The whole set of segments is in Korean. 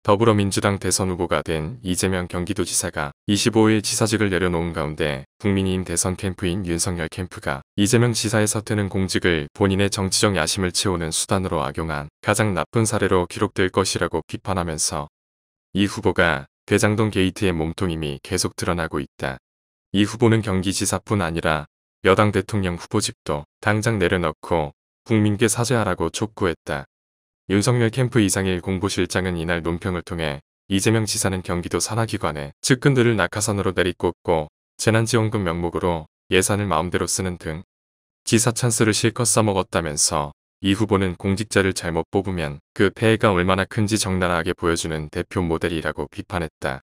더불어민주당 대선 후보가 된 이재명 경기도지사가 25일 지사직을 내려놓은 가운데 국민의힘 대선 캠프인 윤석열 캠프가 이재명 지사의 사퇴는 공직을 본인의 정치적 야심을 채우는 수단으로 악용한 가장 나쁜 사례로 기록될 것이라고 비판하면서 이 후보가 대장동 게이트의 몸통임이 계속 드러나고 있다. 이 후보는 경기지사뿐 아니라 여당 대통령 후보직도 당장 내려놓고 국민께 사죄하라고 촉구했다. 윤석열 캠프 이상일 공보실장은 이날 논평을 통해 이재명 지사는 경기도 산하기관의 측근들을 낙하산으로 내리꽂고 재난지원금 명목으로 예산을 마음대로 쓰는 등 지사 찬스를 실컷 써먹었다면서 이 후보는 공직자를 잘못 뽑으면 그 폐해가 얼마나 큰지 적나라하게 보여주는 대표 모델이라고 비판했다.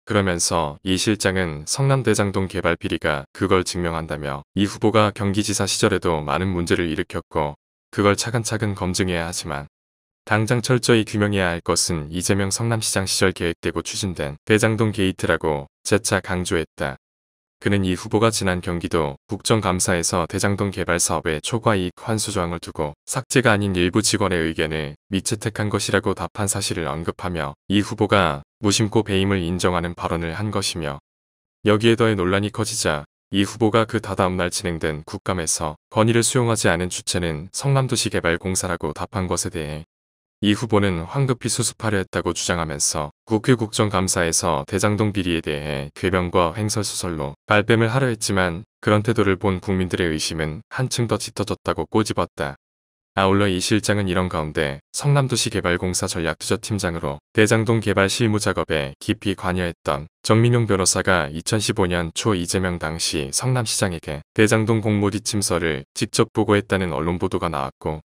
그러면서 이 실장은 성남 대장동 개발 비리가 그걸 증명한다며 이 후보가 경기지사 시절에도 많은 문제를 일으켰고 그걸 차근차근 검증해야 하지만 당장 철저히 규명해야 할 것은 이재명 성남시장 시절 계획되고 추진된 대장동 게이트라고 재차 강조했다. 그는 이 후보가 지난 경기도 국정감사에서 대장동 개발 사업의 초과이익 환수 조항을 두고 삭제가 아닌 일부 직원의 의견을 미채택한 것이라고 답한 사실을 언급하며 이 후보가 무심코 배임을 인정하는 발언을 한 것이며 여기에 더해 논란이 커지자 이 후보가 그 다다음 날 진행된 국감에서 건의를 수용하지 않은 주체는 성남도시개발공사라고 답한 것에 대해 이 후보는 황급히 수습하려 했다고 주장하면서 국회 국정감사에서 대장동 비리에 대해 궤변과 횡설수설로 발뺌을 하려 했지만 그런 태도를 본 국민들의 의심은 한층 더 짙어졌다고 꼬집었다. 아울러 이 실장은 이런 가운데 성남도시개발공사 전략투자팀장으로 대장동 개발 실무 작업에 깊이 관여했던 정민용 변호사가 2015년 초 이재명 당시 성남시장에게 대장동 공모 지침서를 직접 보고했다는 언론 보도가 나왔고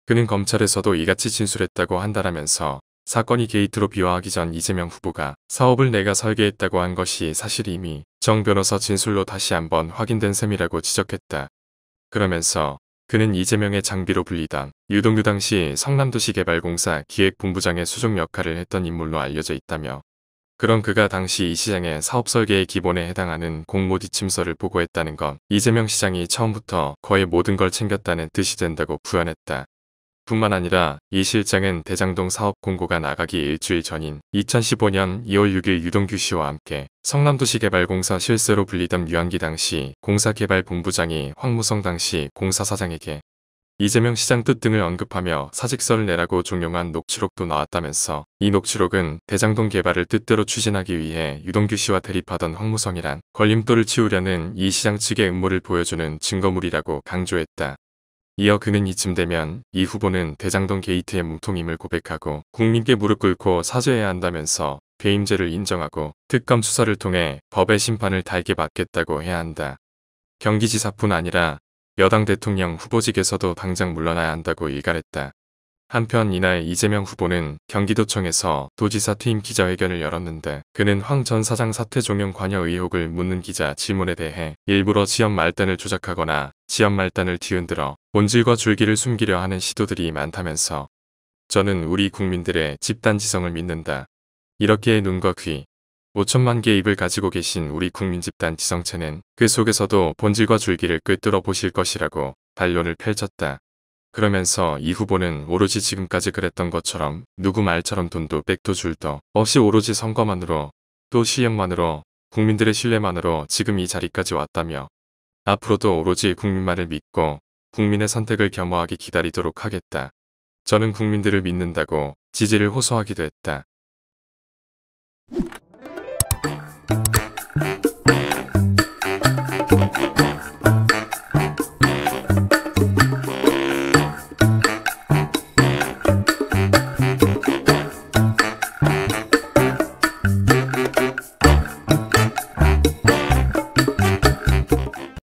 그는 검찰에서도 이같이 진술했다고 한다라면서 사건이 게이트로 비화하기 전 이재명 후보가 사업을 내가 설계했다고 한 것이 사실 이미 정 변호사 진술로 다시 한번 확인된 셈이라고 지적했다. 그러면서 그는 이재명의 장비로 불리던 유동규 당시 성남도시개발공사 기획본부장의 수종 역할을 했던 인물로 알려져 있다며 그런 그가 당시 이 시장의 사업 설계의 기본에 해당하는 공모 지침서를 보고했다는 건 이재명 시장이 처음부터 거의 모든 걸 챙겼다는 뜻이 된다고 부연했다. 뿐만 아니라 이 실장은 대장동 사업 공고가 나가기 일주일 전인 2015년 2월 6일 유동규 씨와 함께 성남도시개발공사 실세로 불리던 유한기 당시 공사개발본부장이 황무성 당시 공사사장에게 이재명 시장 뜻 등을 언급하며 사직서를 내라고 종용한 녹취록도 나왔다면서 이 녹취록은 대장동 개발을 뜻대로 추진하기 위해 유동규 씨와 대립하던 황무성이란 걸림돌을 치우려는 이 시장 측의 음모를 보여주는 증거물이라고 강조했다. 이어 그는 이쯤 되면 이 후보는 대장동 게이트의 몸통임을 고백하고 국민께 무릎 꿇고 사죄해야 한다면서 배임죄를 인정하고 특검 수사를 통해 법의 심판을 달게 받겠다고 해야 한다. 경기지사뿐 아니라 여당 대통령 후보직에서도 당장 물러나야 한다고 일갈했다. 한편 이날 이재명 후보는 경기도청에서 도지사 퇴임 기자회견을 열었는데 그는 황 전 사장 사퇴 종용 관여 의혹을 묻는 기자 질문에 대해 일부러 지연 말단을 조작하거나 지연 말단을 뒤흔들어 본질과 줄기를 숨기려 하는 시도들이 많다면서 저는 우리 국민들의 집단지성을 믿는다. 이렇게 눈과 귀, 5천만 개의 입을 가지고 계신 우리 국민 집단 지성체는 그 속에서도 본질과 줄기를 꿰뚫어 보실 것이라고 반론을 펼쳤다. 그러면서 이 후보는 오로지 지금까지 그랬던 것처럼 누구 말처럼 돈도 백도 줄도 없이 오로지 선거만으로 또 실력만으로 국민들의 신뢰만으로 지금 이 자리까지 왔다며 앞으로도 오로지 국민만을 믿고 국민의 선택을 겸허하게 기다리도록 하겠다. 저는 국민들을 믿는다고 지지를 호소하기도 했다.